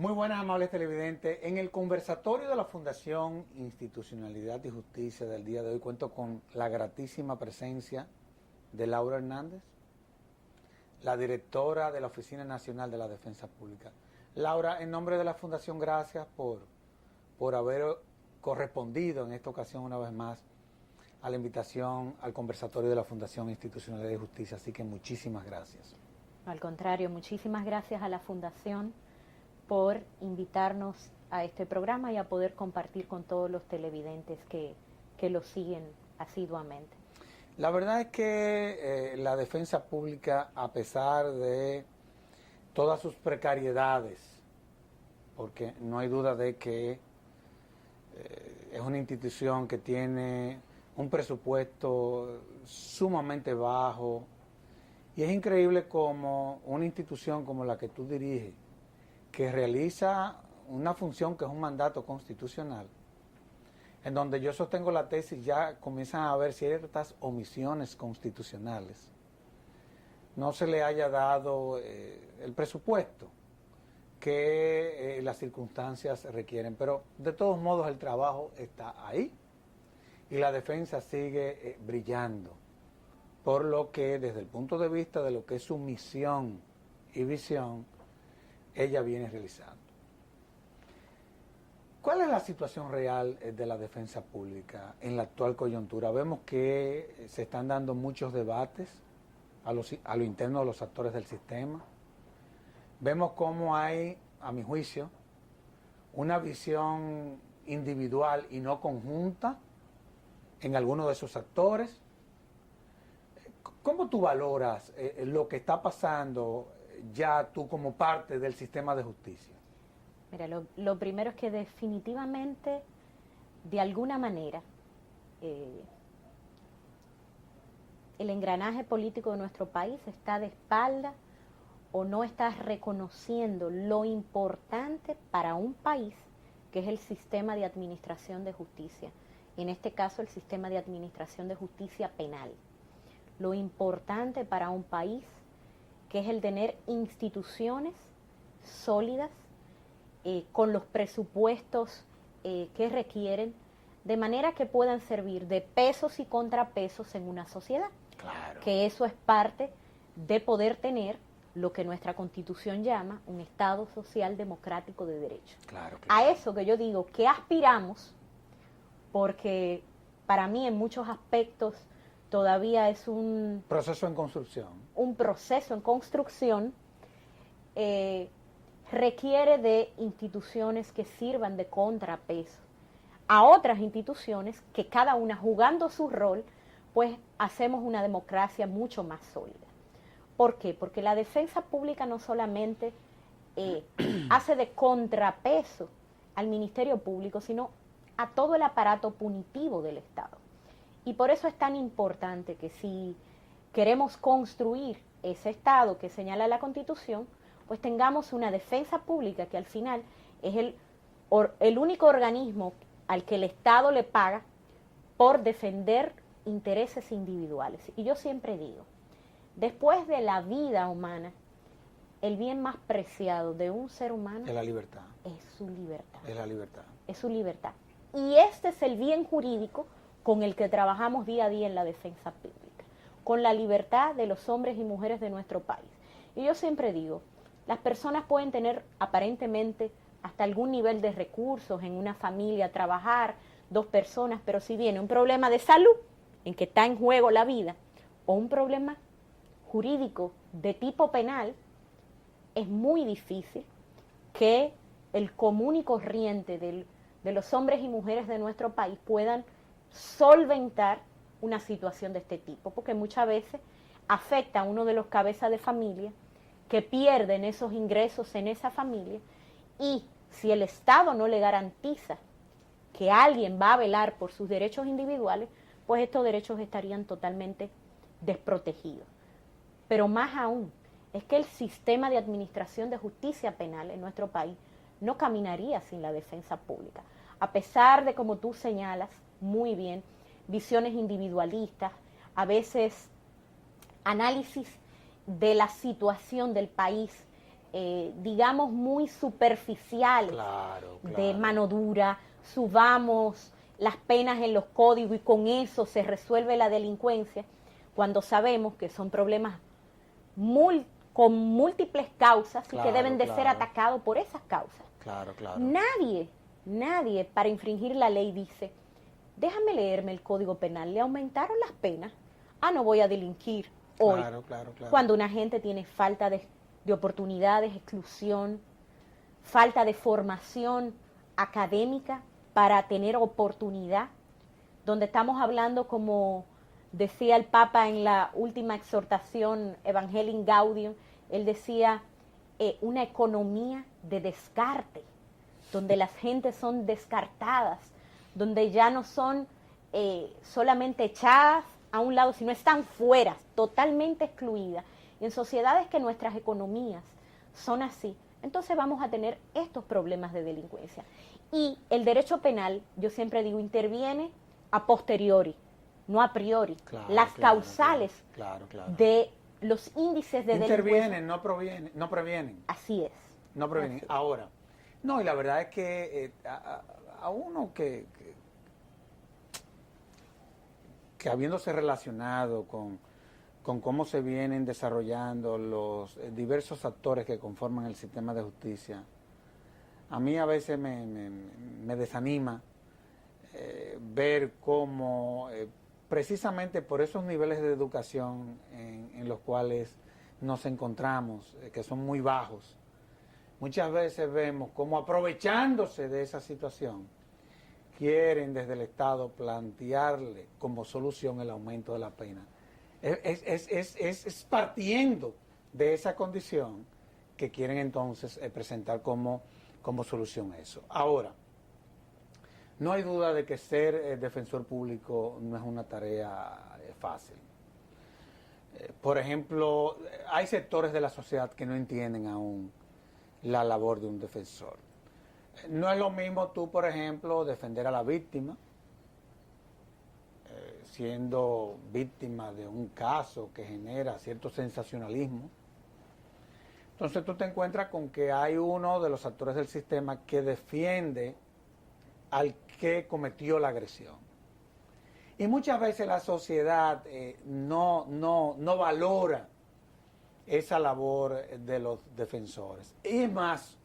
Muy buenas, amables televidentes. En el conversatorio de la Fundación Institucionalidad y Justicia del día de hoy cuento con la gratísima presencia de Laura Hernández, la directora de la Oficina Nacional de la Defensa Pública. Laura, en nombre de la Fundación, gracias por haber correspondido en esta ocasión una vez más a la invitación al conversatorio de la Fundación Institucionalidad y Justicia. Así que muchísimas gracias. Al contrario, muchísimas gracias a la Fundación por invitarnos a este programa y a poder compartir con todos los televidentes que lo siguen asiduamente. La verdad es que la defensa pública, a pesar de todas sus precariedades, porque no hay duda de que es una institución que tiene un presupuesto sumamente bajo, y es increíble como una institución como la que tú diriges, que realiza una función que es un mandato constitucional, en donde yo sostengo la tesis, ya comienzan a haber ciertas omisiones constitucionales, no se le haya dado el presupuesto que las circunstancias requieren. Pero de todos modos el trabajo está ahí y la defensa sigue brillando, por lo que desde el punto de vista de lo que es su misión y visión, ella viene realizando. ¿Cuál es la situación real de la defensa pública en la actual coyuntura? Vemos que se están dando muchos debates a lo interno de los actores del sistema. Vemos cómo hay, a mi juicio, una visión individual y no conjunta en algunos de esos actores. ¿Cómo tú valoras lo que está pasando ya tú como parte del sistema de justicia? Mira, lo primero es que definitivamente, de alguna manera, el engranaje político de nuestro país está de espalda o no está reconociendo lo importante para un país que es el sistema de administración de justicia, en este caso el sistema de administración de justicia penal. Lo importante para un país que es el tener instituciones sólidas, con los presupuestos que requieren, de manera que puedan servir de pesos y contrapesos en una sociedad. Claro. Que eso es parte de poder tener lo que nuestra Constitución llama un Estado social democrático de derecho. Claro. A eso que yo digo que aspiramos, porque para mí en muchos aspectos todavía es un proceso en construcción. Un proceso en construcción, requiere de instituciones que sirvan de contrapeso a otras instituciones que cada una jugando su rol, pues hacemos una democracia mucho más sólida. ¿Por qué? Porque la defensa pública no solamente hace de contrapeso al Ministerio Público, sino a todo el aparato punitivo del Estado. Y por eso es tan importante que si queremos construir ese Estado que señala la Constitución, pues tengamos una defensa pública que al final es el único organismo al que el Estado le paga por defender intereses individuales. Y yo siempre digo, después de la vida humana, el bien más preciado de un ser humano es la libertad. Es su libertad. Es la libertad. Es su libertad. Y este es el bien jurídico con el que trabajamos día a día en la defensa pública, con la libertad de los hombres y mujeres de nuestro país. Y yo siempre digo, las personas pueden tener aparentemente hasta algún nivel de recursos en una familia, trabajar, 2 personas, pero si viene un problema de salud, en que está en juego la vida, o un problema jurídico de tipo penal, es muy difícil que el común y corriente de los hombres y mujeres de nuestro país puedan solventar una situación de este tipo, porque muchas veces afecta a uno de los cabezas de familia que pierden esos ingresos en esa familia, y si el Estado no le garantiza que alguien va a velar por sus derechos individuales, pues estos derechos estarían totalmente desprotegidos. Pero más aún, es que el sistema de administración de justicia penal en nuestro país no caminaría sin la defensa pública, a pesar de, como tú señalas muy bien, visiones individualistas, a veces análisis de la situación del país digamos, muy superficiales, Claro, de claro. mano dura, subamos las penas en los códigos y con eso se resuelve la delincuencia, cuando sabemos que son problemas con múltiples causas y que Claro, deben de ser claro. atacados por esas causas. Claro, claro. Nadie para infringir la ley dice, déjame leerme el Código Penal, le aumentaron las penas, no voy a delinquir hoy. Claro, claro, claro. Cuando una gente tiene falta de oportunidades, exclusión, falta de formación académica para tener oportunidad, donde estamos hablando, como decía el Papa en la última exhortación Evangelii Gaudium, él decía, una economía de descarte, donde las gentes son descartadas, donde ya no son solamente echadas a un lado, sino están fuera, totalmente excluidas. Y en sociedades que nuestras economías son así, entonces vamos a tener estos problemas de delincuencia. Y el derecho penal, yo siempre digo, interviene a posteriori, no a priori. Claro, las claro, causales claro, claro. de los índices de delincuencia. Intervienen, no previenen. Así es. No previenen. Así es. Ahora, no, y la verdad es que a uno que habiéndose relacionado con cómo se vienen desarrollando los diversos actores que conforman el sistema de justicia, a mí a veces me desanima ver cómo precisamente por esos niveles de educación en los cuales nos encontramos, que son muy bajos, muchas veces vemos cómo, aprovechándose de esa situación, quieren desde el Estado plantearle como solución el aumento de la pena. Es partiendo de esa condición que quieren entonces presentar como solución eso. Ahora, no hay duda de que ser defensor público no es una tarea fácil. Por ejemplo, hay sectores de la sociedad que no entienden aún la labor de un defensor. No es lo mismo tú, por ejemplo, defender a la víctima, siendo víctima de un caso que genera cierto sensacionalismo. Entonces tú te encuentras con que hay uno de los actores del sistema que defiende al que cometió la agresión. Y muchas veces la sociedad no valora esa labor de los defensores. Y más,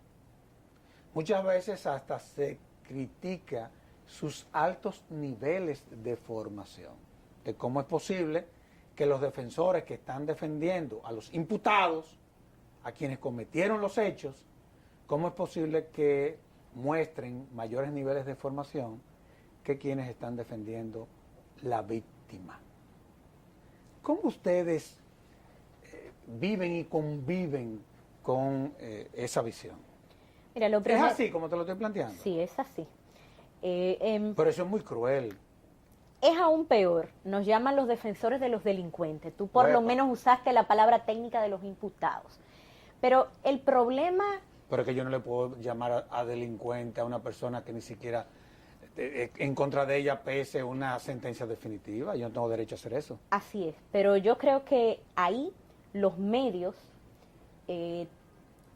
muchas veces hasta se critica sus altos niveles de formación, de cómo es posible que los defensores que están defendiendo a los imputados, a quienes cometieron los hechos, cómo es posible que muestren mayores niveles de formación que quienes están defendiendo la víctima. ¿Cómo ustedes viven y conviven con esa visión? Mira, lo primero, ¿Es así como te lo estoy planteando? Sí, es así. Pero eso es muy cruel. Es aún peor, nos llaman los defensores de los delincuentes. Tú por lo Uepa. menos usaste la palabra técnica de los imputados. Pero el problema... Pero es que yo no le puedo llamar a delincuente a una persona que ni siquiera en contra de ella pese una sentencia definitiva. Yo no tengo derecho a hacer eso. Así es, pero yo creo que ahí los medios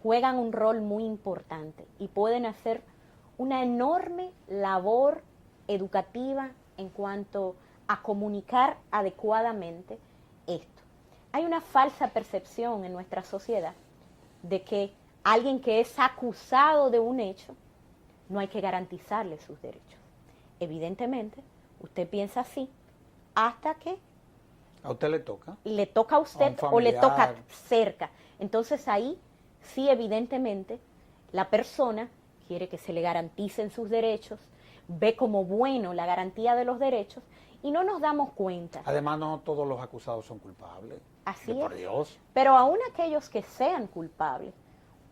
juegan un rol muy importante y pueden hacer una enorme labor educativa en cuanto a comunicar adecuadamente esto. Hay una falsa percepción en nuestra sociedad de que alguien que es acusado de un hecho, no hay que garantizarle sus derechos. Evidentemente, usted piensa así hasta que ¿A usted le toca? le toca a usted A un o le toca familiar. cerca. Entonces ahí sí, evidentemente, la persona quiere que se le garanticen sus derechos, ve como bueno la garantía de los derechos y no nos damos cuenta. Además, no todos los acusados son culpables. Así Por es. Dios. Pero aún aquellos que sean culpables,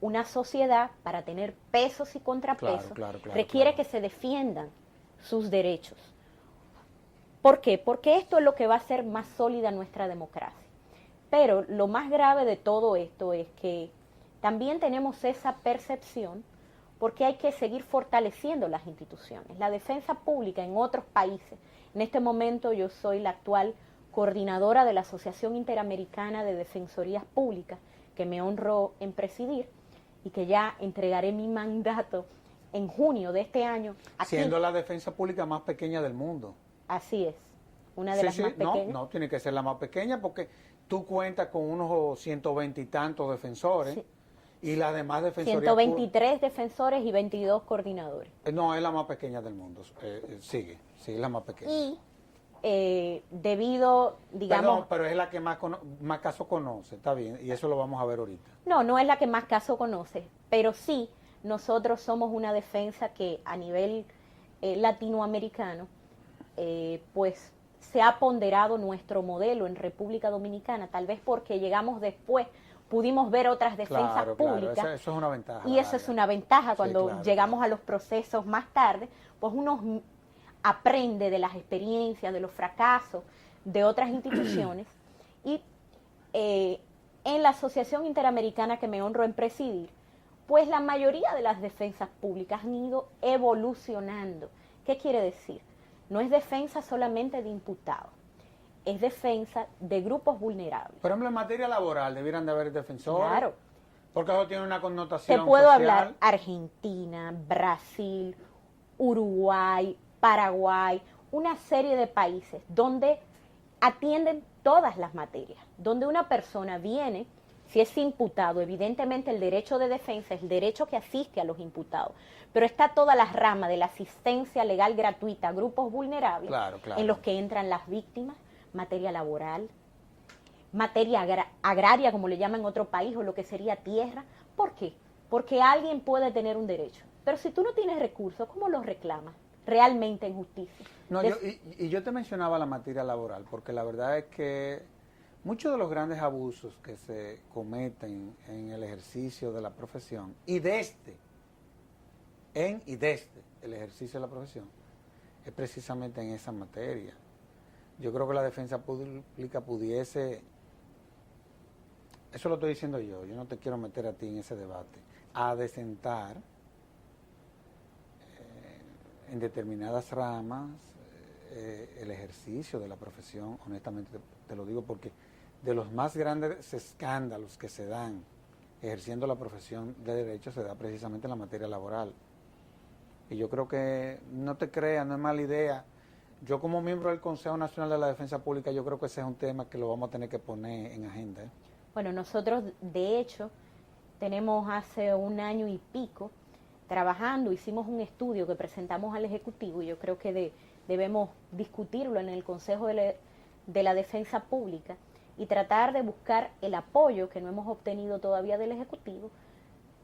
una sociedad, para tener pesos y contrapesos, Claro, requiere claro. que se defiendan sus derechos. ¿Por qué? Porque esto es lo que va a hacer más sólida nuestra democracia. Pero lo más grave de todo esto es que también tenemos esa percepción porque hay que seguir fortaleciendo las instituciones. La defensa pública en otros países, en este momento yo soy la actual coordinadora de la Asociación Interamericana de Defensorías Públicas, que me honro en presidir. y que ya entregaré mi mandato en junio de este año. Aquí, siendo la defensa pública más pequeña del mundo. así es, una de las más pequeñas. No, tiene que ser la más pequeña porque tú cuentas con unos 120 y tantos defensores. Sí. Y las demás defensorías... 123 defensores y 22 coordinadores. No, es la más pequeña del mundo. Sí, es la más pequeña. Y debido, digamos... Perdón, pero es la que más casos conoce, está bien, y eso lo vamos a ver ahorita. No es la que más caso conoce, pero sí, nosotros somos una defensa que a nivel latinoamericano, pues se ha ponderado nuestro modelo en República Dominicana, tal vez porque llegamos después, pudimos ver otras defensas públicas. Claro, eso es una ventaja. Y eso es una ventaja cuando llegamos a los procesos más tarde, pues uno aprende de las experiencias, de los fracasos de otras instituciones. Y en la Asociación Interamericana que me honro en presidir, pues la mayoría de las defensas públicas han ido evolucionando. ¿Qué quiere decir? No es defensa solamente de imputados, es defensa de grupos vulnerables. Por ejemplo, en materia laboral, debieran de haber defensores. Claro. Porque eso tiene una connotación Te puedo social. hablar Argentina, Brasil, Uruguay, Paraguay, una serie de países donde atienden todas las materias, donde una persona viene, si es imputado, evidentemente el derecho de defensa es el derecho que asiste a los imputados, pero está toda la rama de la asistencia legal gratuita a grupos vulnerables, Claro. en los que entran las víctimas, materia laboral, materia agraria, como le llaman en otro país, o lo que sería tierra. ¿Por qué? Porque alguien puede tener un derecho, pero si tú no tienes recursos, ¿cómo los reclamas realmente en justicia? No, yo te mencionaba la materia laboral, porque la verdad es que muchos de los grandes abusos que se cometen en el ejercicio de la profesión y desde el ejercicio de la profesión es precisamente en esa materia. Yo creo que la defensa pública pudiese, eso lo estoy diciendo yo no te quiero meter a ti en ese debate, adecentar en determinadas ramas el ejercicio de la profesión. Honestamente te lo digo porque de los más grandes escándalos que se dan ejerciendo la profesión de derecho se da precisamente en la materia laboral. Y yo creo que, no te creas, no es mala idea. Yo como miembro del Consejo Nacional de la Defensa Pública, yo creo que ese es un tema que lo vamos a tener que poner en agenda. Bueno, nosotros de hecho tenemos hace un año y pico trabajando, hicimos un estudio que presentamos al Ejecutivo y yo creo que debemos discutirlo en el Consejo de la Defensa Pública y tratar de buscar el apoyo que no hemos obtenido todavía del Ejecutivo,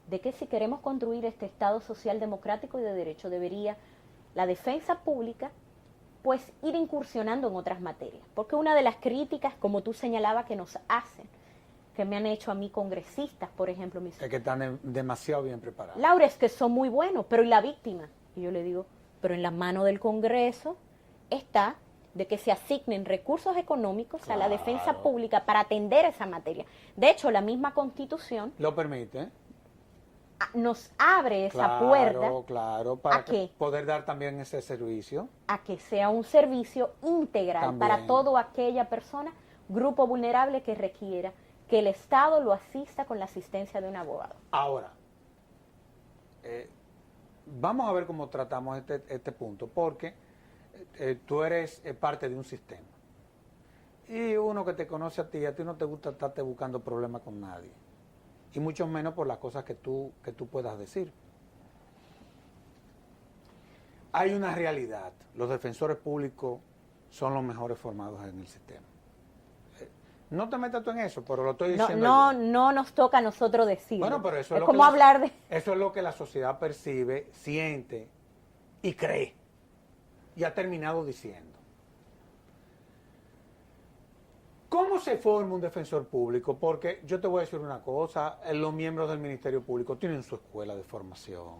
de que si queremos construir este Estado social democrático y de derecho, debería la defensa pública pues ir incursionando en otras materias. Porque una de las críticas, como tú señalabas, que nos hacen, que me han hecho a mí congresistas, por ejemplo, mis... Es que están demasiado bien preparados. Laura, es que son muy buenos, pero ¿y la víctima? Y yo le digo, pero en las manos del Congreso está de que se asignen recursos económicos a la defensa pública para atender esa materia. De hecho, la misma Constitución lo permite. Nos abre esa puerta. Claro, para poder dar también ese servicio. A que sea un servicio integral también para toda aquella persona, grupo vulnerable que requiera que el Estado lo asista con la asistencia de un abogado. Ahora, vamos a ver cómo tratamos este punto, porque tú eres parte de un sistema. Y uno que te conoce a ti no te gusta estarte buscando problemas con nadie. Y mucho menos por las cosas que tú puedas decir. Hay una realidad. Los defensores públicos son los mejores formados en el sistema. No te metas tú en eso, pero lo estoy diciendo no nos toca a nosotros decirlo. Bueno, pero eso es como hablar de... Eso es lo que la sociedad percibe, siente y cree. Y ha terminado diciendo. ¿Cómo se forma un defensor público? Porque yo te voy a decir una cosa, los miembros del Ministerio Público tienen su escuela de formación.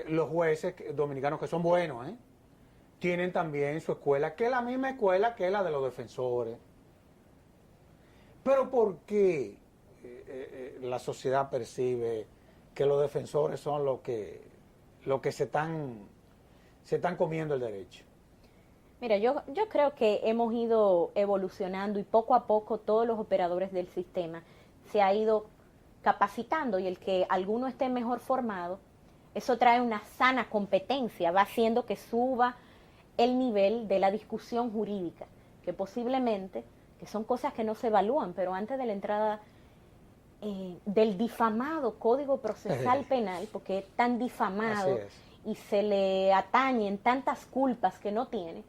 Los jueces dominicanos que son buenos, tienen también su escuela, que es la misma escuela que la de los defensores. Pero ¿por qué la sociedad percibe que los defensores son los que se están comiendo el derecho? Mira, yo creo que hemos ido evolucionando y poco a poco todos los operadores del sistema se ha ido capacitando y el que alguno esté mejor formado, eso trae una sana competencia, va haciendo que suba el nivel de la discusión jurídica, que posiblemente, que son cosas que no se evalúan, pero antes de la entrada del difamado Código Procesal Penal, porque es tan difamado y se le atañen tantas culpas que no tiene,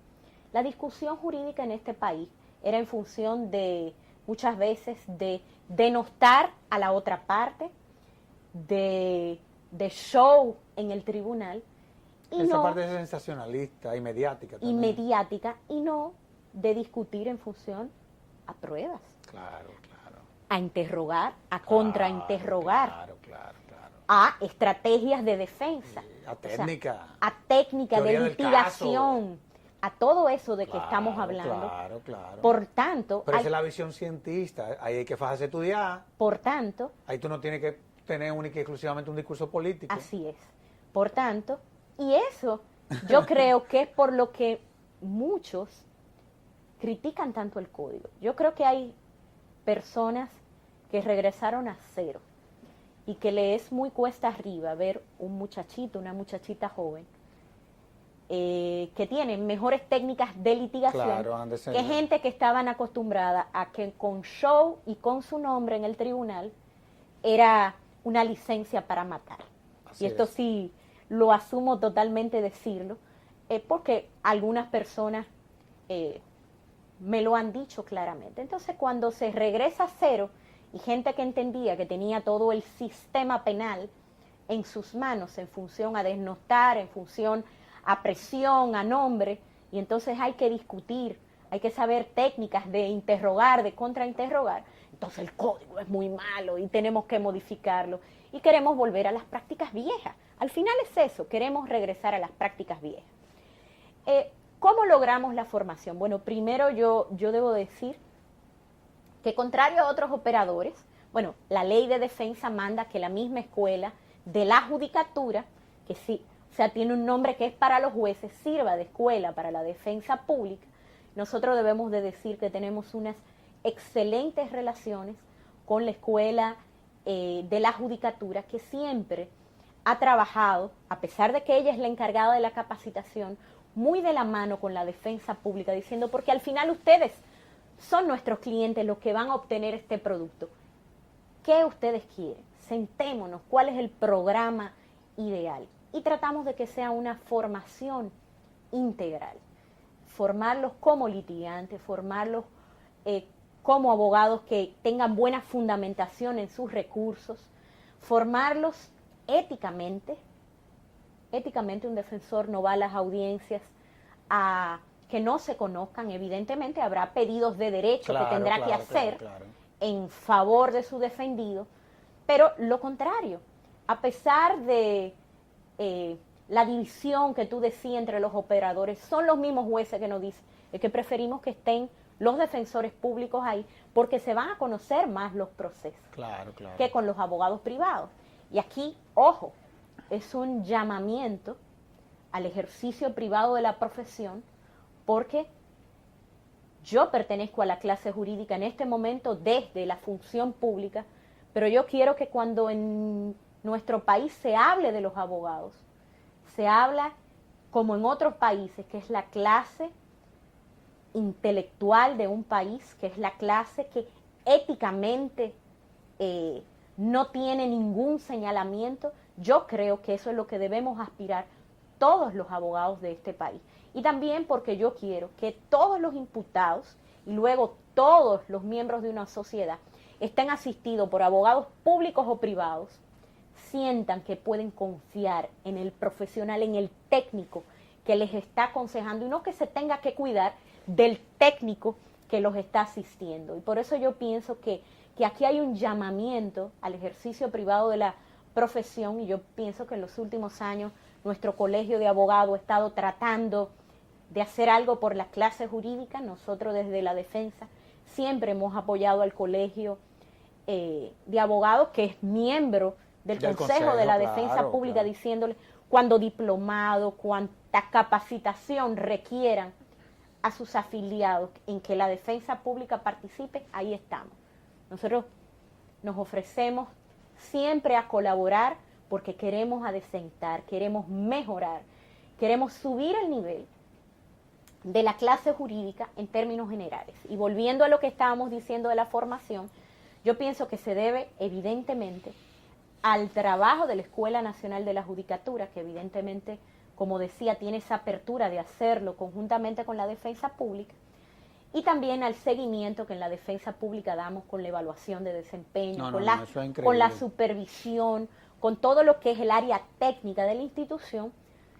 la discusión jurídica en este país era en función de, muchas veces, de denostar a la otra parte, de show en el tribunal. Y esa parte es sensacionalista y mediática también. Y mediática, y no de discutir en función a pruebas. Claro, claro. A interrogar, a contrainterrogar. Claro. A estrategias de defensa. A técnica. O sea, a técnica de litigación. A todo eso de que claro, estamos hablando. Claro. Por tanto... Pero esa es la visión cientista. Ahí hay que fajarse a estudiar. Por tanto... Ahí tú no tienes que tener única y exclusivamente un discurso político. Así es. Por tanto, y eso yo creo que es por lo que muchos critican tanto el código. Yo creo que hay personas que regresaron a cero y que le es muy cuesta arriba ver un muchachito, una muchachita joven que tienen mejores técnicas de litigación que gente que estaban acostumbrada a que con show y con su nombre en el tribunal era una licencia para matar. Así y esto es. Sí lo asumo totalmente decirlo, porque algunas personas me lo han dicho claramente. Entonces, cuando se regresa a cero y gente que entendía que tenía todo el sistema penal en sus manos en función a desnostar, en función a presión, a nombre, y entonces hay que discutir, hay que saber técnicas de interrogar, de contrainterrogar, entonces el código es muy malo y tenemos que modificarlo y queremos volver a las prácticas viejas. Al final es eso, queremos regresar a las prácticas viejas. ¿Cómo logramos la formación? Bueno, primero yo debo decir que contrario a otros operadores, bueno, la ley de defensa manda que la misma escuela de la judicatura, que sí, o sea, tiene un nombre que es para los jueces, sirva de escuela para la defensa pública. Nosotros debemos de decir que tenemos unas excelentes relaciones con la escuela de la judicatura, que siempre ha trabajado, a pesar de que ella es la encargada de la capacitación, muy de la mano con la defensa pública, diciendo, porque al final ustedes son nuestros clientes los que van a obtener este producto. ¿Qué ustedes quieren? Sentémonos, ¿cuál es el programa ideal? Y tratamos de que sea una formación integral. Formarlos como litigantes, formarlos como abogados que tengan buena fundamentación en sus recursos, formarlos éticamente. Éticamente un defensor no va a las audiencias a que no se conozcan. Evidentemente habrá pedidos de derecho que tendrá que hacer en favor de su defendido, pero lo contrario, a pesar de la división que tú decías entre los operadores, son los mismos jueces que nos dicen que preferimos que estén los defensores públicos ahí porque se van a conocer más los procesos que con los abogados privados. Y aquí, ojo, es un llamamiento al ejercicio privado de la profesión, porque yo pertenezco a la clase jurídica en este momento desde la función pública, pero yo quiero que cuando en nuestro país se hable de los abogados, se habla como en otros países, que es la clase intelectual de un país, que es la clase que éticamente no tiene ningún señalamiento. Yo creo que eso es lo que debemos aspirar todos los abogados de este país. Y también porque yo quiero que todos los imputados y luego todos los miembros de una sociedad estén asistidos por abogados públicos o privados, sientan que pueden confiar en el profesional, en el técnico que les está aconsejando y no que se tenga que cuidar del técnico que los está asistiendo. Y por eso yo pienso que aquí hay un llamamiento al ejercicio privado de la profesión, y yo pienso que en los últimos años nuestro colegio de abogados ha estado tratando de hacer algo por la clase jurídica. Nosotros desde la defensa siempre hemos apoyado al colegio de abogados, que es miembro del Consejo de la Defensa Pública, diciéndole cuando diplomado, cuánta capacitación requieran a sus afiliados en que la defensa pública participe, ahí estamos. Nosotros nos ofrecemos siempre a colaborar porque queremos adecentar, queremos mejorar, queremos subir el nivel de la clase jurídica en términos generales. Y volviendo a lo que estábamos diciendo de la formación, yo pienso que se debe evidentemente al trabajo de la Escuela Nacional de la Judicatura, que evidentemente, como decía, tiene esa apertura de hacerlo conjuntamente con la defensa pública, y también al seguimiento que en la defensa pública damos con la evaluación de desempeño, con la supervisión, con todo lo que es el área técnica de la institución,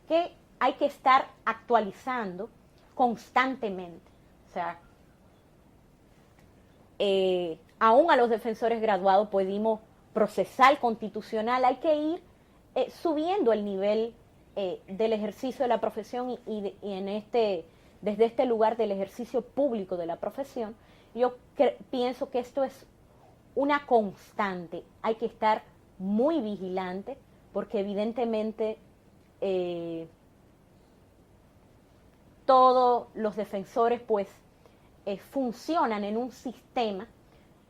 que hay que estar actualizando constantemente. O sea, aún a los defensores graduados pudimos procesal constitucional, hay que ir subiendo el nivel del ejercicio de la profesión y desde este lugar del ejercicio público de la profesión. Yo pienso que esto es una constante, hay que estar muy vigilante porque evidentemente todos los defensores pues funcionan en un sistema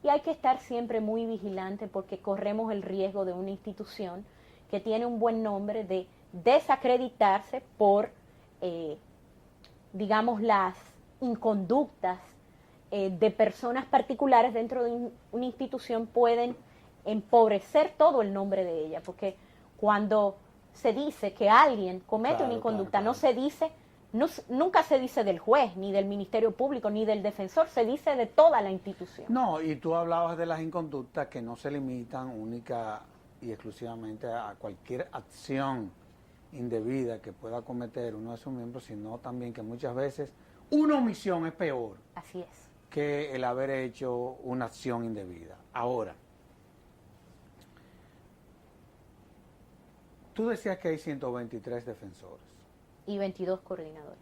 y hay que estar siempre muy vigilante porque corremos el riesgo de una institución que tiene un buen nombre de desacreditarse por, digamos, las inconductas de personas particulares dentro de una institución pueden empobrecer todo el nombre de ella, porque cuando se dice que alguien comete una inconducta, no se dice, nunca se dice del juez, ni del Ministerio Público, ni del defensor, se dice de toda la institución. No, y tú hablabas de las inconductas que no se limitan única y exclusivamente a cualquier acción indebida que pueda cometer uno de sus miembros, sino también que muchas veces una omisión es peor. Así es. Que el haber hecho una acción indebida. Ahora, tú decías que hay 123 defensores. Y 22 coordinadores.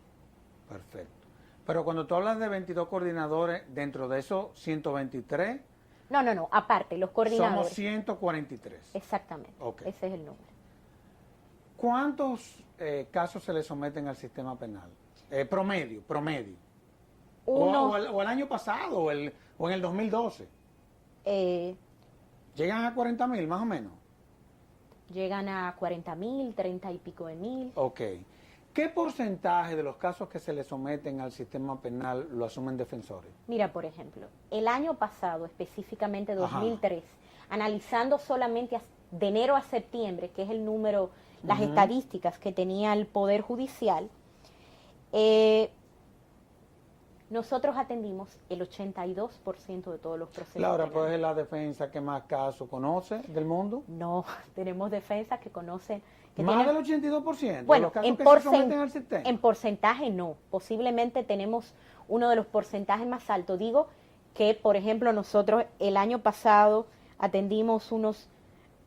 Perfecto. Pero cuando tú hablas de 22 coordinadores, dentro de esos 123... No, aparte, los coordinadores. Somos 143. Exactamente, okay. Ese es el número. ¿Cuántos casos se le someten al sistema penal? Promedio. O el año pasado, o en el 2012. ¿Llegan a 40,000 más o menos? Llegan a 40,000, 30 y pico de mil. Ok. ¿Qué porcentaje de los casos que se le someten al sistema penal lo asumen defensores? Mira, por ejemplo, el año pasado, específicamente 2003, analizando solamente de enero a septiembre, que es el número, las estadísticas que tenía el Poder Judicial, nosotros atendimos el 82% de todos los procesos. Laura, pues es la defensa que más casos conoce del mundo. No, tenemos defensas que conocen... ¿Más del 82%? Bueno, de los casos que se someten al sistema. En porcentaje no. Posiblemente tenemos uno de los porcentajes más altos. Digo que, por ejemplo, nosotros el año pasado atendimos unos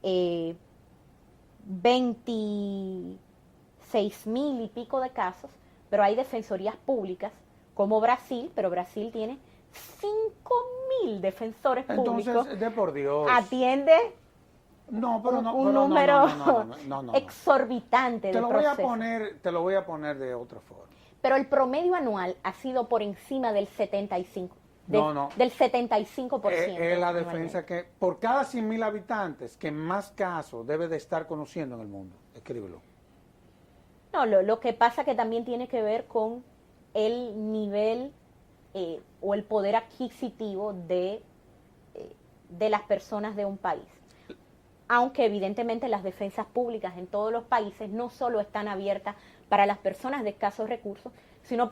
26,000 y pico de casos, pero hay defensorías públicas como Brasil, pero Brasil tiene 5,000 defensores públicos. Entonces, de por Dios. Atiende un número exorbitante de procesos. Te lo voy a poner de otra forma. Pero el promedio anual ha sido por encima del 75%. Del 75%. Es la defensa que, por cada 100,000 habitantes, que más casos debe de estar conociendo en el mundo. Escríbelo. No, lo que pasa que también tiene que ver con el nivel o el poder adquisitivo de las personas de un país. Aunque evidentemente las defensas públicas en todos los países no solo están abiertas para las personas de escasos recursos, sino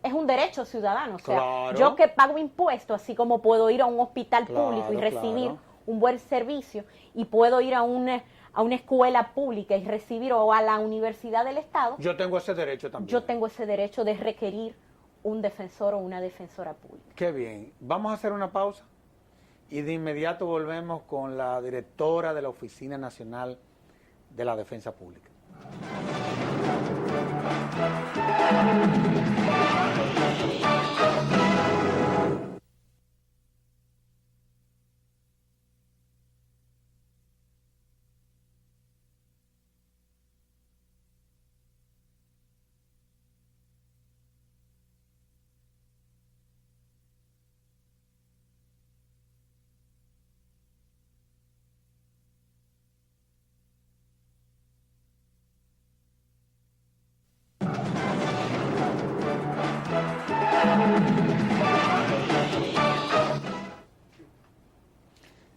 es un derecho ciudadano. O sea, claro, yo que pago impuestos, así como puedo ir a un hospital público y recibir un buen servicio, y puedo ir a una escuela pública y recibir, o a la universidad del Estado. Yo tengo ese derecho también. Yo tengo ese derecho de requerir un defensor o una defensora pública. Qué bien. Vamos a hacer una pausa y de inmediato volvemos con la directora de la Oficina Nacional de la Defensa Pública.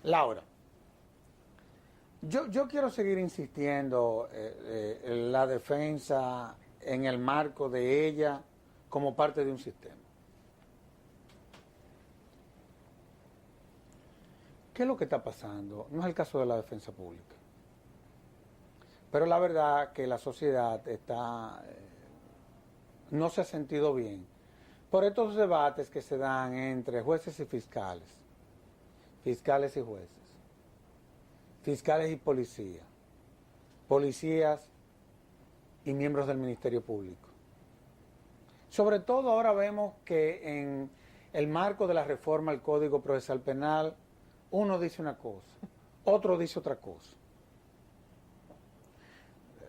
Laura, yo quiero seguir insistiendo en la defensa en el marco de ella como parte de un sistema. ¿Qué es lo que está pasando? No es el caso de la defensa pública. Pero la verdad que la sociedad no se ha sentido bien por estos debates que se dan entre jueces y fiscales, fiscales y jueces, fiscales y policías, policías y miembros del Ministerio Público. Sobre todo ahora vemos que en el marco de la reforma al Código Procesal Penal, uno dice una cosa, otro dice otra cosa.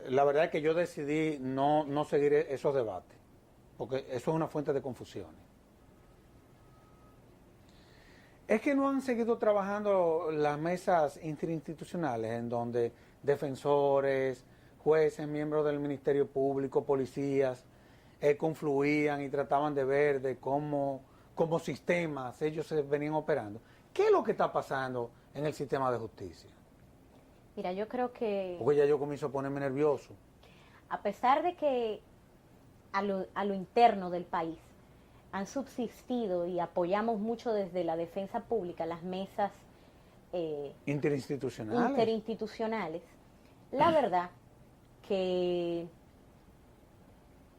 La verdad es que yo decidí no seguir esos debates, porque eso es una fuente de confusiones. Es que no han seguido trabajando las mesas interinstitucionales en donde defensores, jueces, miembros del Ministerio Público, policías, confluían y trataban de ver de cómo sistemas ellos se venían operando. ¿Qué es lo que está pasando en el sistema de justicia? Mira, yo creo que... Porque ya yo comienzo a ponerme nervioso. A pesar de que a lo interno del país han subsistido y apoyamos mucho desde la defensa pública las mesas interinstitucionales, la verdad que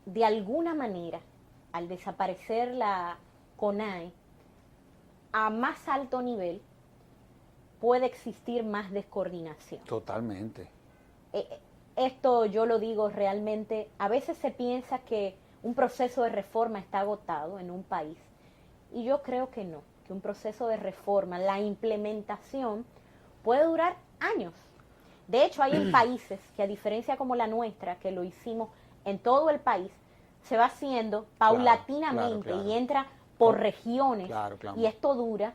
de alguna manera, al desaparecer la CONAE, a más alto nivel puede existir más descoordinación. Totalmente. Esto yo lo digo realmente, a veces se piensa que un proceso de reforma está agotado en un país y yo creo que no, que un proceso de reforma, la implementación puede durar años. De hecho, hay países que a diferencia como la nuestra, que lo hicimos en todo el país, se va haciendo paulatinamente y entra por regiones y esto dura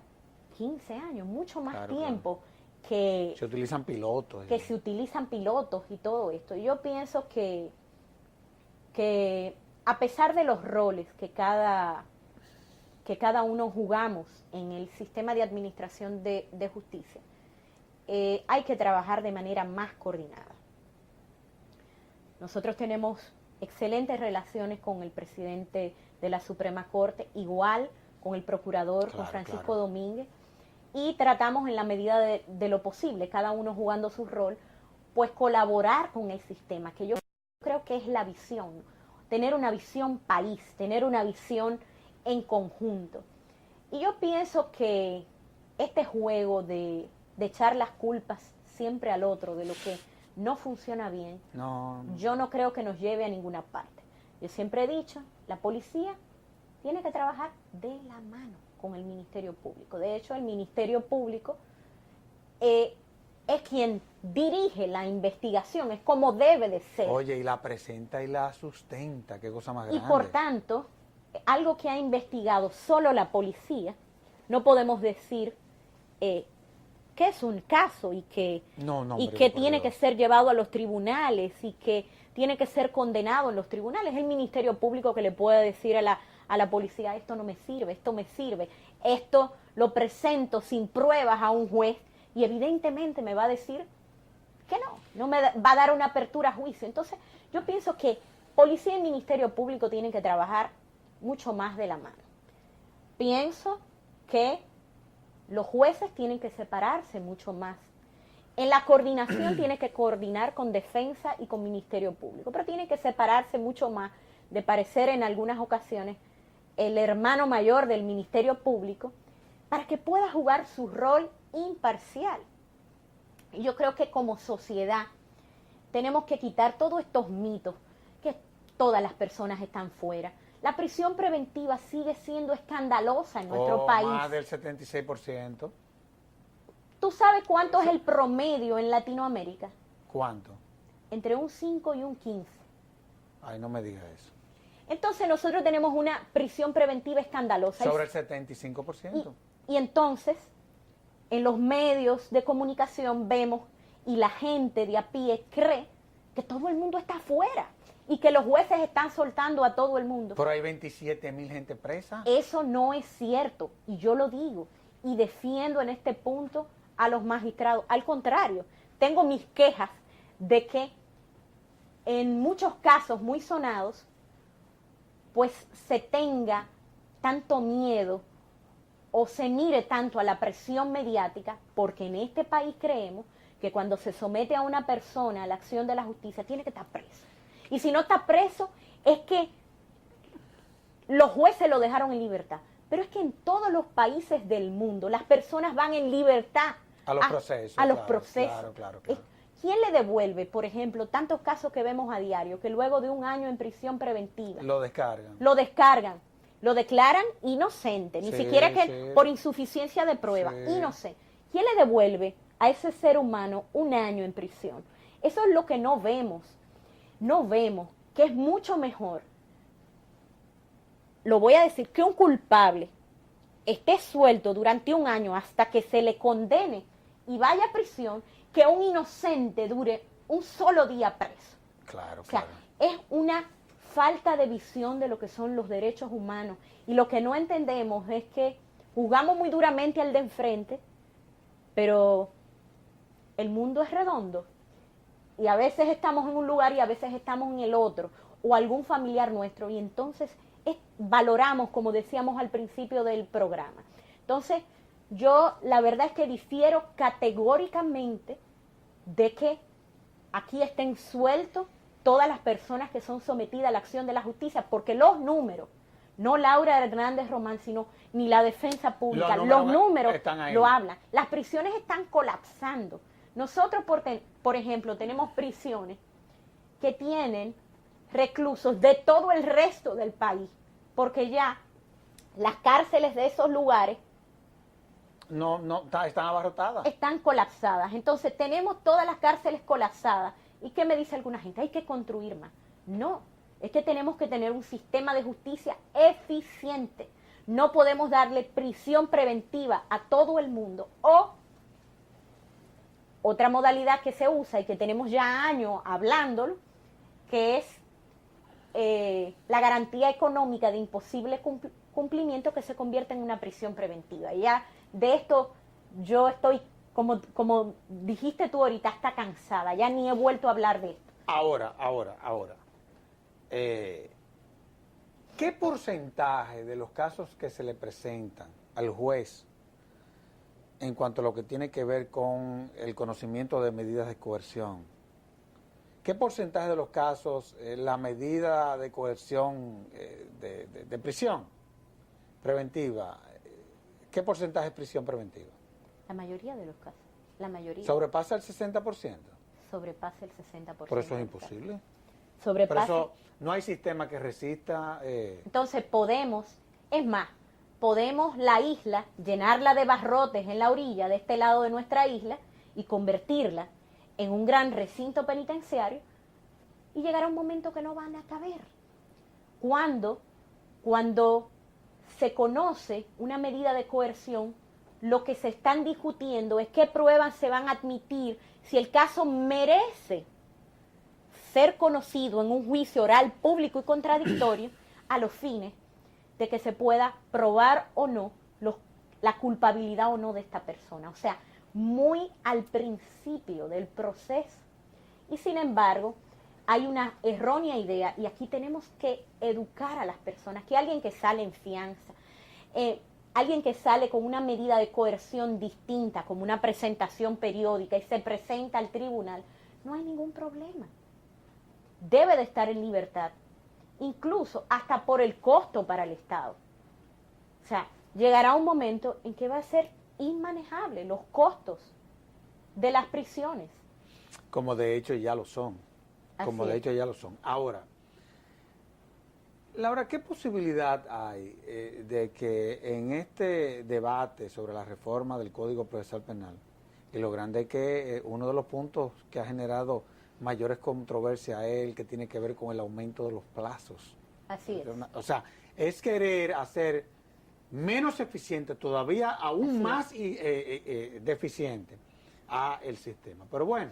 15 años, mucho más tiempo que... Se utilizan pilotos. Que se utilizan pilotos y todo esto. Y yo pienso que a pesar de los roles que cada uno jugamos en el sistema de administración de justicia, hay que trabajar de manera más coordinada. Nosotros tenemos excelentes relaciones con el presidente de la Suprema Corte, igual con el procurador, con Francisco Domínguez, y tratamos en la medida de lo posible, cada uno jugando su rol, pues colaborar con el sistema, que yo creo que es la visión, tener una visión país, tener una visión en conjunto. Y yo pienso que este juego de echar las culpas siempre al otro de lo que no funciona bien, yo no creo que nos lleve a ninguna parte. Yo siempre he dicho, la policía tiene que trabajar de la mano con el Ministerio Público. De hecho, el Ministerio Público es quien dirige la investigación, es como debe de ser. Oye, y la presenta y la sustenta, qué cosa más grande. Y por tanto, algo que ha investigado solo la policía, no podemos decir que es un caso y que tiene que ser llevado a los tribunales y que tiene que ser condenado en los tribunales. Es el Ministerio Público que le puede decir a la policía, esto no me sirve, esto me sirve, esto lo presento sin pruebas a un juez y evidentemente me va a decir que no me va a dar una apertura a juicio. Entonces yo pienso que policía y Ministerio Público tienen que trabajar mucho más de la mano. Pienso que los jueces tienen que separarse mucho más. En la coordinación tiene que coordinar con defensa y con Ministerio Público, pero tiene que separarse mucho más, de parecer en algunas ocasiones el hermano mayor del Ministerio Público, para que pueda jugar su rol imparcial. Y yo creo que como sociedad tenemos que quitar todos estos mitos, que todas las personas están fuera. La prisión preventiva sigue siendo escandalosa en nuestro país. Más del 76%. ¿Tú sabes cuánto es el promedio en Latinoamérica? ¿Cuánto? Entre un 5 y un 15. Ay, no me digas eso. Entonces nosotros tenemos una prisión preventiva escandalosa. Sobre el 75%. Y entonces, en los medios de comunicación vemos y la gente de a pie cree que todo el mundo está afuera y que los jueces están soltando a todo el mundo. Pero hay 27,000 gente presa. Eso no es cierto y yo lo digo y defiendo en este punto a los magistrados. Al contrario, tengo mis quejas de que en muchos casos muy sonados, pues se tenga tanto miedo o se mire tanto a la presión mediática, porque en este país creemos que cuando se somete a una persona a la acción de la justicia tiene que estar preso. Y si no está preso es que los jueces lo dejaron en libertad. Pero es que en todos los países del mundo las personas van en libertad a los procesos. A los procesos. Claro. ¿Quién le devuelve, por ejemplo, tantos casos que vemos a diario, que luego de un año en prisión preventiva lo descargan? Lo declaran inocente, ni siquiera que por insuficiencia de prueba, inocente. ¿Quién le devuelve a ese ser humano un año en prisión? Eso es lo que no vemos. No vemos que es mucho mejor, lo voy a decir, que un culpable esté suelto durante un año hasta que se le condene y vaya a prisión, que un inocente dure un solo día preso. Claro, o sea, es una falta de visión de lo que son los derechos humanos. Y lo que no entendemos es que jugamos muy duramente al de enfrente, pero el mundo es redondo. Y a veces estamos en un lugar y a veces estamos en el otro, o algún familiar nuestro, y entonces valoramos, como decíamos al principio del programa. Entonces, yo la verdad es que difiero categóricamente de que aquí estén sueltos todas las personas que son sometidas a la acción de la justicia, porque los números, no Laura Hernández Román, sino ni la defensa pública, los números lo hablan. Las prisiones están colapsando. Nosotros, por ejemplo, tenemos prisiones que tienen reclusos de todo el resto del país, porque ya las cárceles de esos lugares están abarrotadas. Están colapsadas. Entonces tenemos todas las cárceles colapsadas. ¿Y qué me dice alguna gente? Hay que construir más. No, es que tenemos que tener un sistema de justicia eficiente. No podemos darle prisión preventiva a todo el mundo. O otra modalidad que se usa y que tenemos ya años hablándolo, que es la garantía económica de imposible cumplimiento, que se convierte en una prisión preventiva. Y ya de esto yo estoy, como dijiste tú ahorita, hasta cansada, ya ni he vuelto a hablar de esto. Ahora. ¿Qué porcentaje de los casos que se le presentan al juez en cuanto a lo que tiene que ver con el conocimiento de medidas de coerción? ¿Qué porcentaje de los casos la medida de coerción de prisión preventiva, qué porcentaje es prisión preventiva? La mayoría de los casos, la mayoría. ¿Sobrepasa el 60%? Sobrepasa el 60%. Por eso es imposible. Sobrepasa. Por eso no hay sistema que resista. Entonces podemos la isla, llenarla de barrotes en la orilla de este lado de nuestra isla y convertirla en un gran recinto penitenciario, y llegará un momento que no van a caber. Cuando se conoce una medida de coerción, lo que se están discutiendo es qué pruebas se van a admitir, si el caso merece ser conocido en un juicio oral, público y contradictorio, a los fines de que se pueda probar o no la culpabilidad o no de esta persona. O sea, muy al principio del proceso. Y sin embargo, hay una errónea idea, y aquí tenemos que educar a las personas, que alguien que sale en fianza, alguien que sale con una medida de coerción distinta, como una presentación periódica, y se presenta al tribunal, no hay ningún problema. Debe de estar en libertad, incluso hasta por el costo para el Estado. O sea, llegará un momento en que va a ser inmanejable los costos de las prisiones. Como de hecho ya lo son. Ahora, Laura, ¿qué posibilidad hay de que en este debate sobre la reforma del Código Procesal Penal, y lo grande es que uno de los puntos que ha generado mayores controversias es el que tiene que ver con el aumento de los plazos? Así es. O sea, es querer hacer menos eficiente, todavía aún Así más deficiente a el sistema. Pero bueno,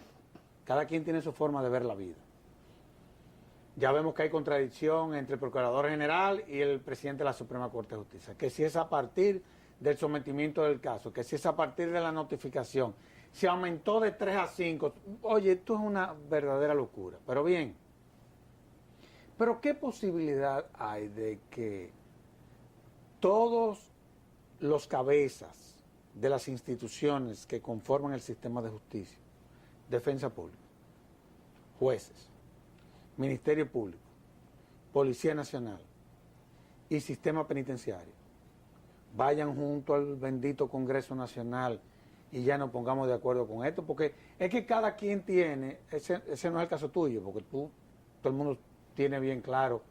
cada quien tiene su forma de ver la vida. Ya vemos que hay contradicción entre el Procurador General y el presidente de la Suprema Corte de Justicia, que si es a partir del sometimiento del caso, que si es a partir de la notificación, se aumentó de 3 a 5, oye, esto es una verdadera locura. Pero bien, pero ¿qué posibilidad hay de que todos los cabezas de las instituciones que conforman el sistema de justicia, defensa pública, jueces, Ministerio Público, Policía Nacional y sistema penitenciario vayan junto al bendito Congreso Nacional y ya nos pongamos de acuerdo con esto? Porque es que cada quien tiene, ese no es el caso tuyo, porque todo el mundo tiene bien claro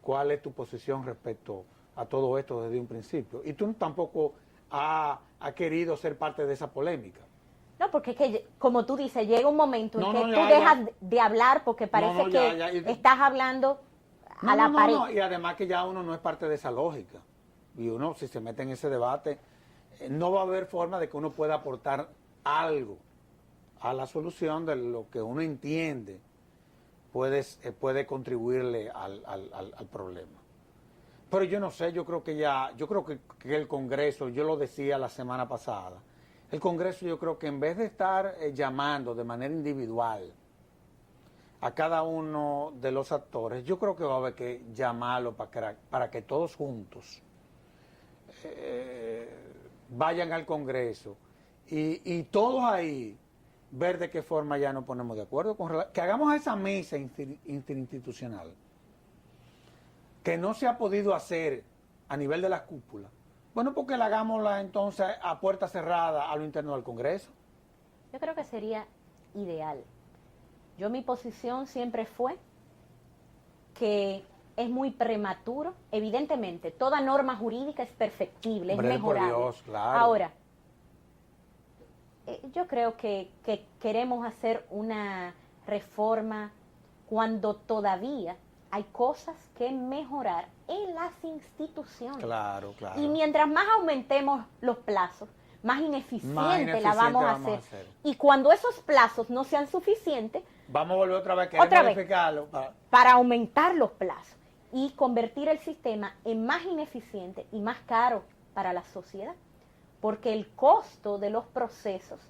cuál es tu posición respecto a todo esto desde un principio. Y tú tampoco has querido ser parte de esa polémica. No, porque es que, como tú dices, llega un momento en que tú dejas de hablar porque parece que estás hablando a la pared. Y además que ya uno no es parte de esa lógica. Y uno, si se mete en ese debate, no va a haber forma de que uno pueda aportar algo a la solución de lo que uno entiende puede contribuirle al problema. Pero yo no sé, yo creo que el Congreso, yo lo decía la semana pasada, el Congreso yo creo que en vez de estar llamando de manera individual a cada uno de los actores, yo creo que va a haber que llamarlo para que todos juntos vayan al Congreso y todos ahí ver de qué forma ya nos ponemos de acuerdo, que hagamos esa mesa interinstitucional que no se ha podido hacer a nivel de las cúpulas. Bueno, porque la hagámosla entonces a puerta cerrada a lo interno del Congreso. Yo creo que sería ideal. Mi posición siempre fue que es muy prematuro. Evidentemente, toda norma jurídica es perfectible, es mejorable. Por Dios, claro. Ahora, yo creo que queremos hacer una reforma cuando todavía hay cosas que mejorar en las instituciones. Claro, claro. Y mientras más aumentemos los plazos, más ineficiente la vamos a hacer. Y cuando esos plazos no sean suficientes, vamos a volver otra vez a modificarlo. Para aumentar los plazos y convertir el sistema en más ineficiente y más caro para la sociedad. Porque el costo de los procesos,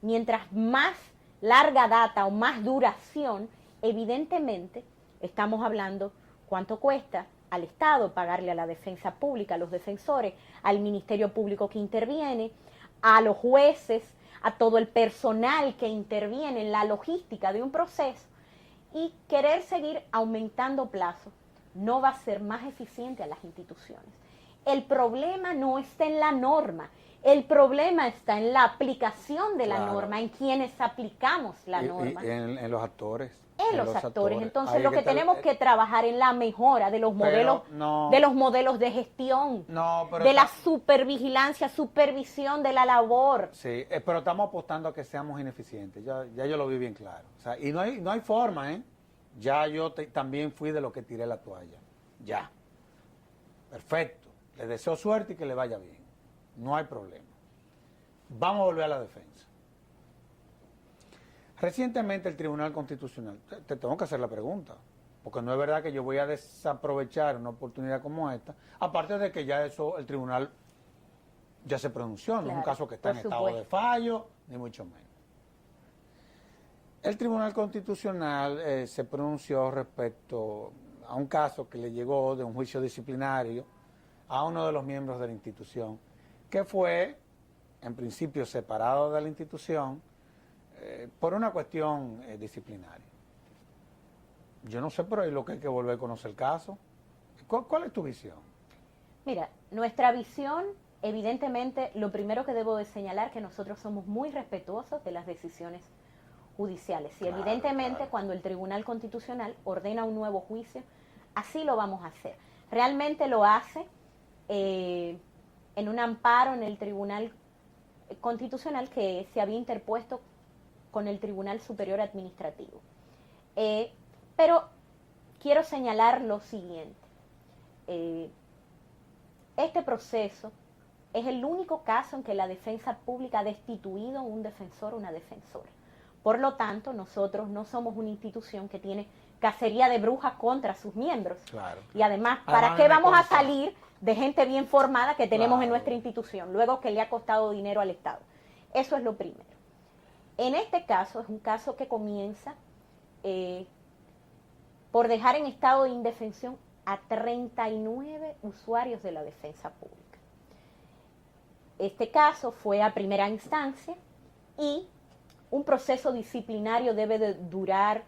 mientras más larga data o más duración, evidentemente estamos hablando cuánto cuesta al Estado pagarle a la defensa pública, a los defensores, al Ministerio Público que interviene, a los jueces, a todo el personal que interviene en la logística de un proceso, y querer seguir aumentando plazos no va a ser más eficiente a las instituciones. El problema no está en la norma, el problema está en la aplicación de la norma, en quienes aplicamos la norma. Y en los actores. En los actores. Entonces, lo que tenemos que trabajar en la mejora de los modelos, de gestión, de la supervisión de la labor. Sí, pero estamos apostando a que seamos ineficientes. Ya yo lo vi bien claro. O sea, y no hay forma, ¿eh? Ya yo también fui de los que tiré la toalla. Ya. Perfecto. Le deseo suerte y que le vaya bien. No hay problema. Vamos a volver a la defensa. Recientemente el Tribunal Constitucional, te tengo que hacer la pregunta, porque no es verdad que yo voy a desaprovechar una oportunidad como esta, aparte de que ya eso el Tribunal ya se pronunció, no es un caso que está en estado de fallo, ni mucho menos. El Tribunal Constitucional se pronunció respecto a un caso que le llegó de un juicio disciplinario a uno de los miembros de la institución, que fue, en principio, separado de la institución por una cuestión disciplinaria. Yo no sé, pero hay lo que hay que volver a conocer el caso. ¿Cuál es tu visión? Mira, nuestra visión, evidentemente, lo primero que debo de señalar es que nosotros somos muy respetuosos de las decisiones judiciales. Y evidentemente, cuando el Tribunal Constitucional ordena un nuevo juicio, así lo vamos a hacer. Realmente lo hace en un amparo en el Tribunal Constitucional que se había interpuesto con el Tribunal Superior Administrativo. Pero quiero señalar lo siguiente. Este proceso es el único caso en que la defensa pública ha destituido un defensor o una defensora. Por lo tanto, nosotros no somos una institución que tiene cacería de brujas contra sus miembros. Claro. Y además, ¿para qué vamos a salir de gente bien formada que tenemos Claro. en nuestra institución, luego que le ha costado dinero al Estado. Eso es lo primero. En este caso, es un caso que comienza por dejar en estado de indefensión a 39 usuarios de la defensa pública. Este caso fue a primera instancia y un proceso disciplinario debe de durar,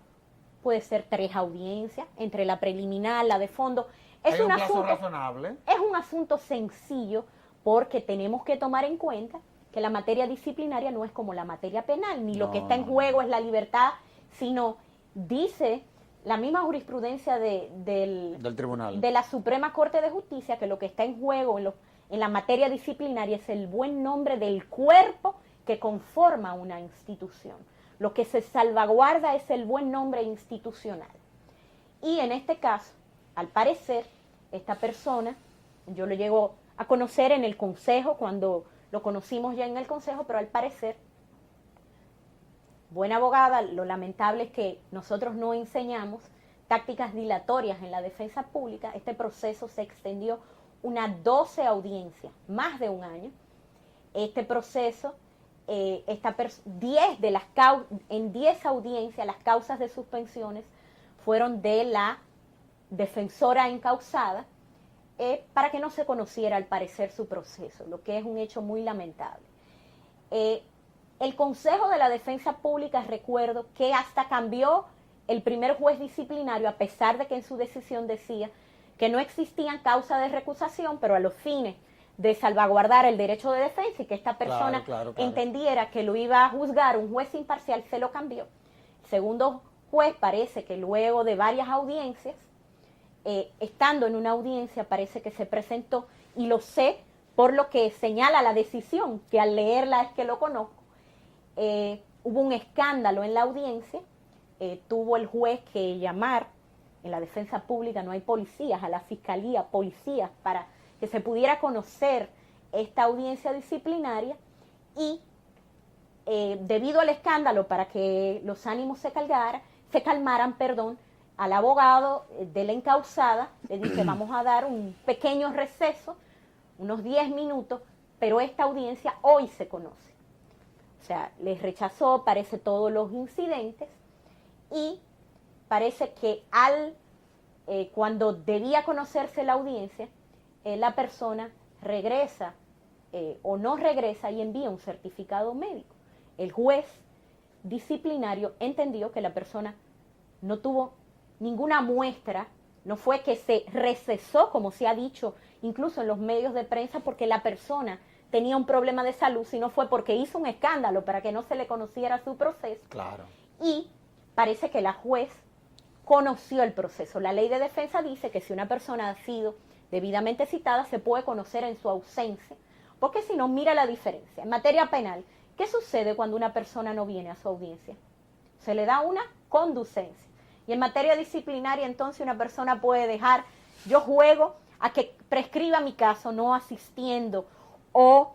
puede ser 3 audiencias, entre la preliminar, la de fondo. ¿Hay un plazo razonable? Es un asunto sencillo porque tenemos que tomar en cuenta que la materia disciplinaria no es como la materia penal, ni lo que está en juego es la libertad, sino dice la misma jurisprudencia del tribunal, de la Suprema Corte de Justicia, que lo que está en juego en la materia disciplinaria es el buen nombre del cuerpo que conforma una institución. Lo que se salvaguarda es el buen nombre institucional. Y en este caso, al parecer, esta persona, yo lo llego a conocer en el consejo, cuando lo conocimos ya en el consejo, pero al parecer, buena abogada, lo lamentable es que nosotros no enseñamos tácticas dilatorias en la defensa pública. Este proceso se extendió unas 12 audiencias, más de un año. Este proceso, en 10 audiencias, las causas de suspensiones fueron de la defensora encausada, para que no se conociera al parecer su proceso, lo que es un hecho muy lamentable. El Consejo de la Defensa Pública, recuerdo que hasta cambió el primer juez disciplinario, a pesar de que en su decisión decía que no existían causas de recusación, pero a los fines de salvaguardar el derecho de defensa y que esta persona claro. entendiera que lo iba a juzgar un juez imparcial, se lo cambió. El segundo juez parece que luego de varias audiencias, estando en una audiencia, parece que se presentó, y lo sé por lo que señala la decisión, que al leerla es que lo conozco. Hubo un escándalo en la audiencia, tuvo el juez que llamar, en la defensa pública no hay policías, a la fiscalía, policías, para que se pudiera conocer esta audiencia disciplinaria, y debido al escándalo, para que los ánimos se calmaran, al abogado de la encausada le dice: vamos a dar un pequeño receso, unos 10 minutos, pero esta audiencia hoy se conoce. O sea, les rechazó, parece, todos los incidentes, y parece que cuando debía conocerse la audiencia, la persona regresa o no regresa y envía un certificado médico. El juez disciplinario entendió que la persona no tuvo ninguna muestra, no fue que se recesó, como se ha dicho incluso en los medios de prensa, porque la persona tenía un problema de salud, sino fue porque hizo un escándalo para que no se le conociera su proceso. Claro. Y parece que la juez conoció el proceso. La ley de defensa dice que si una persona ha sido debidamente citada, se puede conocer en su ausencia, porque si no, mira la diferencia. En materia penal, ¿qué sucede cuando una persona no viene a su audiencia? Se le da una conducencia. Y en materia disciplinaria, entonces, una persona puede dejar, yo juego a que prescriba mi caso, no asistiendo o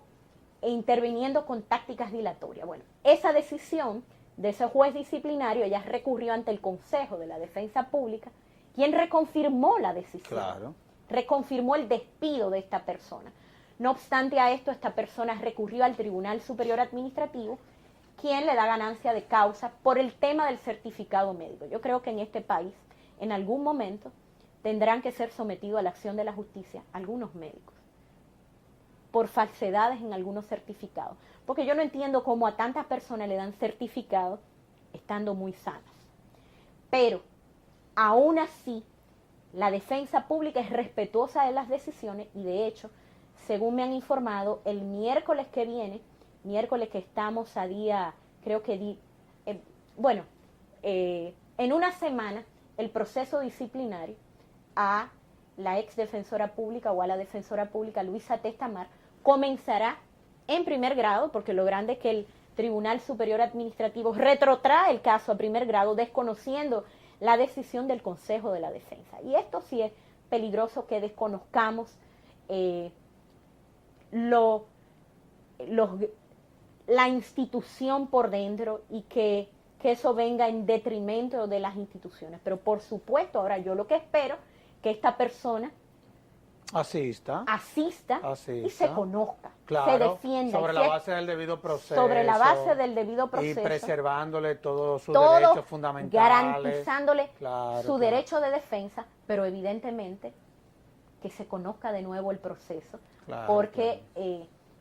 interviniendo con tácticas dilatorias. Bueno, esa decisión de ese juez disciplinario, ella recurrió ante el Consejo de la Defensa Pública, quien reconfirmó la decisión. Claro. Reconfirmó el despido de esta persona. No obstante a esto, esta persona recurrió al Tribunal Superior Administrativo, quien le da ganancia de causa por el tema del certificado médico. Yo creo que en este país, en algún momento, tendrán que ser sometidos a la acción de la justicia algunos médicos por falsedades en algunos certificados. Porque yo no entiendo cómo a tantas personas le dan certificados estando muy sanos. Pero, aún así, la defensa pública es respetuosa de las decisiones y, de hecho, según me han informado, el miércoles que viene, miércoles que estamos a día, creo que, en una semana, el proceso disciplinario a la ex defensora pública o a la defensora pública Luisa Testamar comenzará en primer grado, porque lo grande es que el Tribunal Superior Administrativo retrotrae el caso a primer grado, desconociendo la decisión del Consejo de la Defensa. Y esto sí es peligroso, que desconozcamos la institución por dentro y que eso venga en detrimento de las instituciones. Pero por supuesto, ahora yo lo que espero que esta persona asista y se conozca, claro, se defienda. Sobre la base del debido proceso. Sobre la base del debido proceso. Y preservándole todos sus derechos fundamentales. Garantizándole su derecho de defensa, pero evidentemente que se conozca de nuevo el proceso. Porque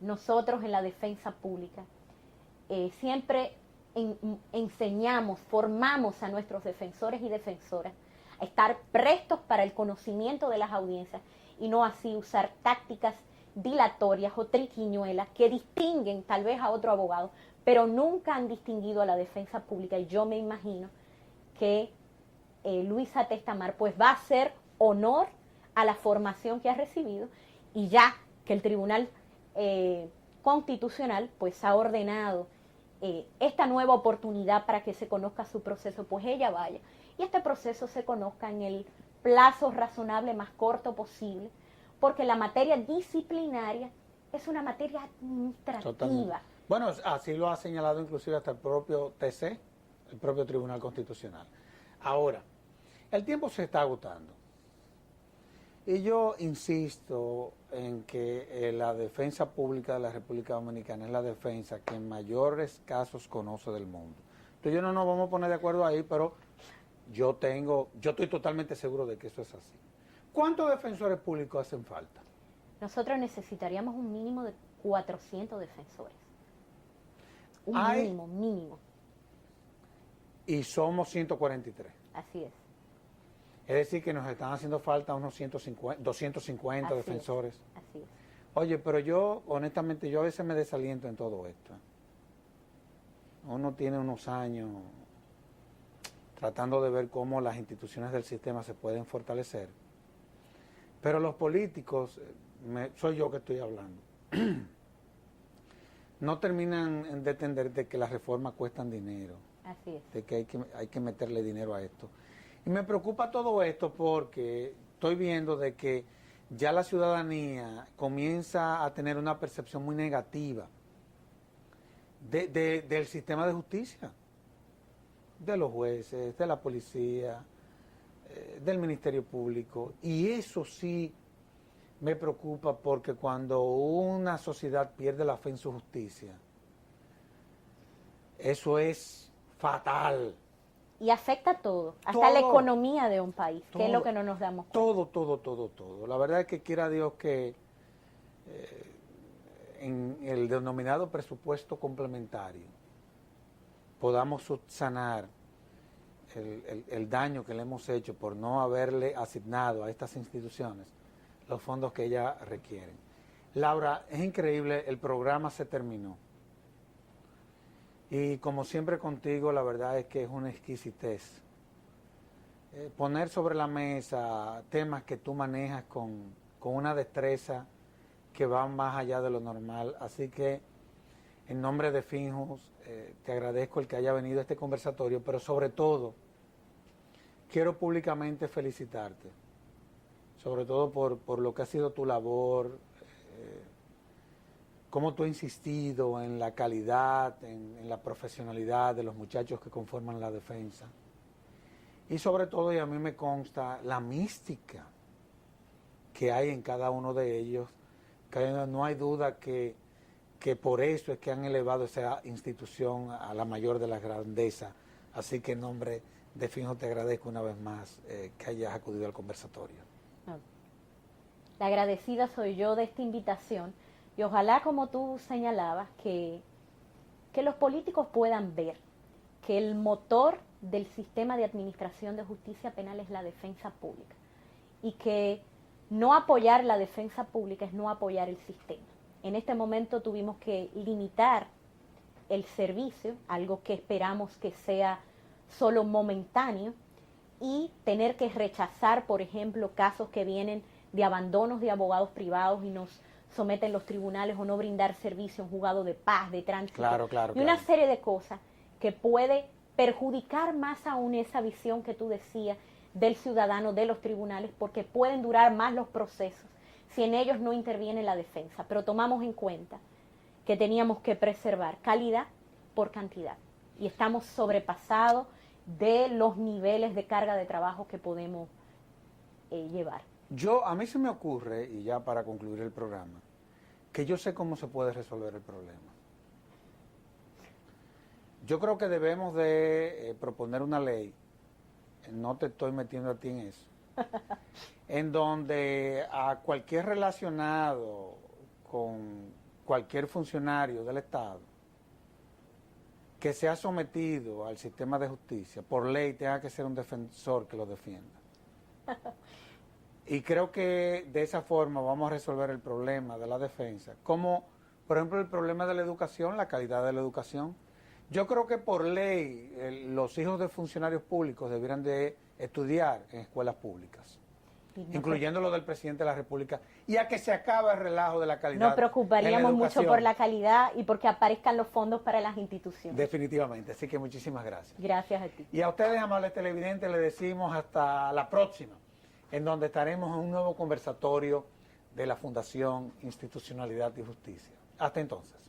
nosotros en la defensa pública siempre enseñamos, formamos a nuestros defensores y defensoras a estar prestos para el conocimiento de las audiencias y no así usar tácticas dilatorias o triquiñuelas que distinguen tal vez a otro abogado, pero nunca han distinguido a la defensa pública. Y yo me imagino que Luisa Testamar pues va a hacer honor a la formación que ha recibido, y ya que el Tribunal Constitucional pues ha ordenado esta nueva oportunidad para que se conozca su proceso, pues ella vaya y este proceso se conozca en el plazo razonable más corto posible, porque la materia disciplinaria es una materia administrativa. Totalmente. Bueno, así lo ha señalado inclusive hasta el propio TC, el propio Tribunal Constitucional. Ahora, el tiempo se está agotando. Y yo insisto en que la defensa pública de la República Dominicana es la defensa que en mayores casos conoce del mundo. Tú y yo no nos vamos a poner de acuerdo ahí, pero yo estoy totalmente seguro de que eso es así. ¿Cuántos defensores públicos hacen falta? Nosotros necesitaríamos un mínimo de 400 defensores. Mínimo. Y somos 143. Así es. Es decir, que nos están haciendo falta unos 250 Así defensores. Así es. Oye, pero yo, honestamente, yo a veces me desaliento en todo esto. Uno tiene unos años tratando de ver cómo las instituciones del sistema se pueden fortalecer. Pero los políticos, soy yo que estoy hablando, no terminan de entender de que las reformas cuestan dinero. Así es. De que hay que meterle dinero a esto. Y me preocupa todo esto porque estoy viendo de que ya la ciudadanía comienza a tener una percepción muy negativa del sistema de justicia, de los jueces, de la policía, del Ministerio Público. Y eso sí me preocupa porque cuando una sociedad pierde la fe en su justicia, eso es fatal. Y afecta a todo, hasta la economía de un país, que es lo que no nos damos cuenta. Todo. La verdad es que quiera Dios que en el denominado presupuesto complementario podamos subsanar el daño que le hemos hecho por no haberle asignado a estas instituciones los fondos que ellas requieren. Laura, es increíble, el programa se terminó. Y como siempre contigo, la verdad es que es una exquisitez. Poner sobre la mesa temas que tú manejas con una destreza que va más allá de lo normal. Así que, en nombre de Finjus, te agradezco el que haya venido a este conversatorio, pero sobre todo, quiero públicamente felicitarte. Sobre todo por lo que ha sido tu labor, cómo tú has insistido en la calidad, en la profesionalidad de los muchachos que conforman la defensa. Y sobre todo, y a mí me consta, la mística que hay en cada uno de ellos, que no hay duda que por eso es que han elevado esa institución a la mayor de las grandezas. Así que en nombre de Finjus te agradezco una vez más que hayas acudido al conversatorio. La agradecida soy yo de esta invitación. Y ojalá, como tú señalabas, que los políticos puedan ver que el motor del sistema de administración de justicia penal es la defensa pública. Y que no apoyar la defensa pública es no apoyar el sistema. En este momento tuvimos que limitar el servicio, algo que esperamos que sea solo momentáneo, y tener que rechazar, por ejemplo, casos que vienen de abandonos de abogados privados y nos someten los tribunales, o no brindar servicio en juzgado de paz, de tránsito, y una serie de cosas que puede perjudicar más aún esa visión que tú decías del ciudadano, de los tribunales, porque pueden durar más los procesos si en ellos no interviene la defensa. Pero tomamos en cuenta que teníamos que preservar calidad por cantidad y estamos sobrepasados de los niveles de carga de trabajo que podemos llevar. A mí se me ocurre, y ya para concluir el programa, que yo sé cómo se puede resolver el problema. Yo creo que debemos de proponer una ley, no te estoy metiendo a ti en eso, en donde a cualquier relacionado con cualquier funcionario del Estado que sea sometido al sistema de justicia, por ley tenga que ser un defensor que lo defienda. Y creo que de esa forma vamos a resolver el problema de la defensa, como por ejemplo el problema de la educación, la calidad de la educación. Yo creo que por ley los hijos de funcionarios públicos debieran de estudiar en escuelas públicas, incluyendo lo del presidente de la República, y a que se acabe el relajo de la calidad. Nos preocuparíamos mucho por la calidad y porque aparezcan los fondos para las instituciones. Definitivamente, así que muchísimas gracias. Gracias a ti. Y a ustedes, amables televidentes, les decimos hasta la próxima, en donde estaremos en un nuevo conversatorio de la Fundación Institucionalidad y Justicia. Hasta entonces.